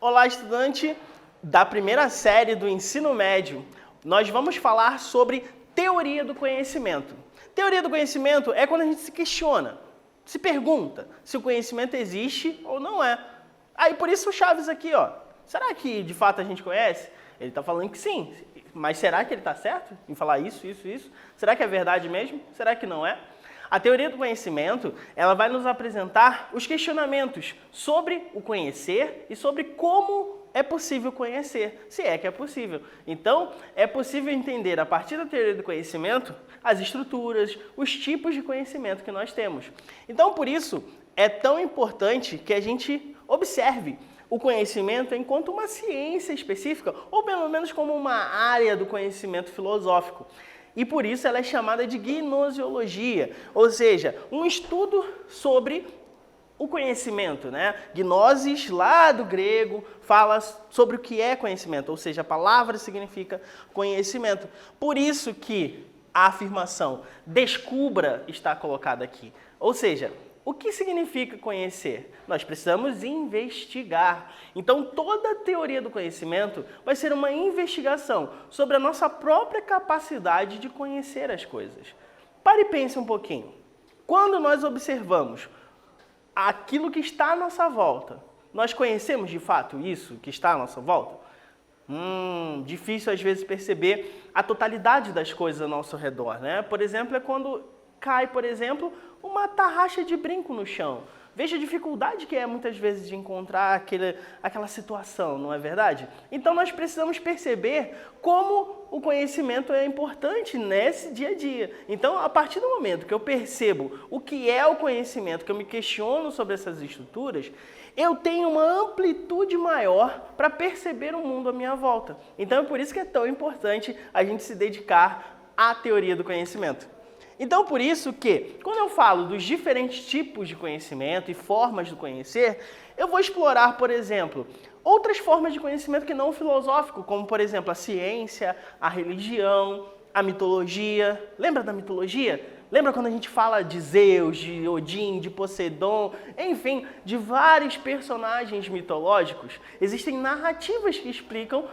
Olá, estudante da primeira série do ensino médio. Nós vamos falar sobre teoria do conhecimento. Teoria do conhecimento é quando a gente se questiona, se pergunta se o conhecimento existe ou não é. Aí por isso o Chaves aqui, ó. Será que de fato a gente conhece? Ele está falando que sim, mas será que ele está certo em falar isso? Será que é verdade mesmo? Será que não é? A teoria do conhecimento, ela vai nos apresentar os questionamentos sobre o conhecer e sobre como é possível conhecer, se é que é possível. Então, é possível entender, a partir da teoria do conhecimento, as estruturas, os tipos de conhecimento que nós temos. Então, por isso, é tão importante que a gente observe o conhecimento enquanto uma ciência específica, ou pelo menos como uma área do conhecimento filosófico. E por isso ela é chamada de gnoseologia, ou seja, um estudo sobre o conhecimento, né? Gnosis, lá do grego, fala sobre o que é conhecimento, ou seja, a palavra significa conhecimento. Por isso que a afirmação descubra está colocada aqui. Ou seja, o que significa conhecer? Nós precisamos investigar. Então, toda a teoria do conhecimento vai ser uma investigação sobre a nossa própria capacidade de conhecer as coisas. Pare e pense um pouquinho. Quando nós observamos aquilo que está à nossa volta, nós conhecemos de fato isso que está à nossa volta? Difícil às vezes perceber a totalidade das coisas ao nosso redor, né? Por exemplo, é quando cai, por exemplo, uma tarraxa de brinco no chão. Veja a dificuldade que é muitas vezes de encontrar aquela situação, não é verdade? Então nós precisamos perceber como o conhecimento é importante nesse dia a dia. Então, a partir do momento que eu percebo o que é o conhecimento, que eu me questiono sobre essas estruturas, eu tenho uma amplitude maior para perceber o mundo à minha volta. Então é por isso que é tão importante a gente se dedicar à teoria do conhecimento. Então, por isso que, quando eu falo dos diferentes tipos de conhecimento e formas de conhecer, eu vou explorar, por exemplo, outras formas de conhecimento que não filosófico, como, por exemplo, a ciência, a religião, a mitologia. Lembra da mitologia? Lembra quando a gente fala de Zeus, de Odin, de Poseidon, enfim, de vários personagens mitológicos? Existem narrativas que explicam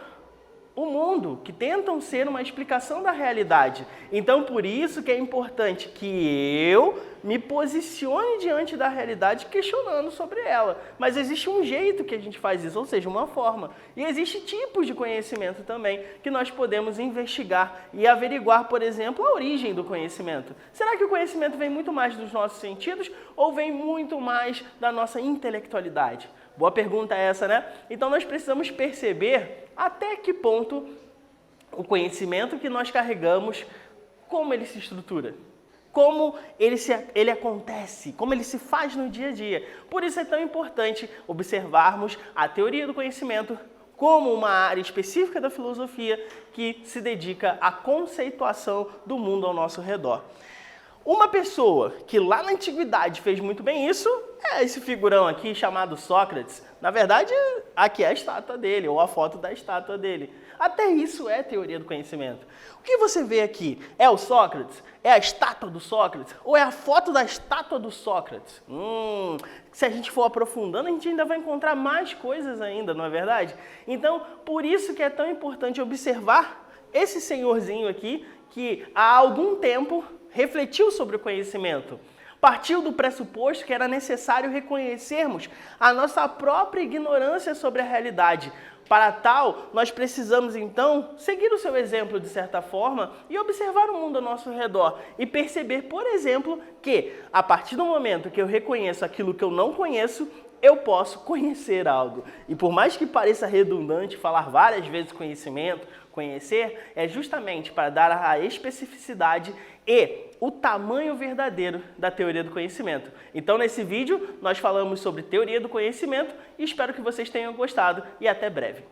o mundo, que tentam ser uma explicação da realidade. Então, por isso que é importante que eu me posicione diante da realidade questionando sobre ela. Mas existe um jeito que a gente faz isso, ou seja, uma forma. E existem tipos de conhecimento também que nós podemos investigar e averiguar, por exemplo, a origem do conhecimento. Será que o conhecimento vem muito mais dos nossos sentidos ou vem muito mais da nossa intelectualidade? Boa pergunta essa, né? Então nós precisamos perceber até que ponto o conhecimento que nós carregamos, como ele se estrutura, como ele acontece, como ele se faz no dia a dia. Por isso é tão importante observarmos a teoria do conhecimento como uma área específica da filosofia que se dedica à conceituação do mundo ao nosso redor. Uma pessoa que lá na antiguidade fez muito bem isso é esse figurão aqui chamado Sócrates. Na verdade, aqui é a estátua dele, ou a foto da estátua dele. Até isso é teoria do conhecimento. O que você vê aqui? É o Sócrates? É a estátua do Sócrates? Ou é a foto da estátua do Sócrates? Se a gente for aprofundando, a gente ainda vai encontrar mais coisas ainda, não é verdade? Então, por isso que é tão importante observar esse senhorzinho aqui, que há algum tempo refletiu sobre o conhecimento. Partiu do pressuposto que era necessário reconhecermos a nossa própria ignorância sobre a realidade. Para tal, nós precisamos então seguir o seu exemplo de certa forma e observar o mundo ao nosso redor e perceber, por exemplo, que a partir do momento que eu reconheço aquilo que eu não conheço, eu posso conhecer algo. E por mais que pareça redundante falar várias vezes conhecimento, conhecer, é justamente para dar a especificidade e o tamanho verdadeiro da teoria do conhecimento. Então, nesse vídeo, nós falamos sobre teoria do conhecimento e espero que vocês tenham gostado e até breve.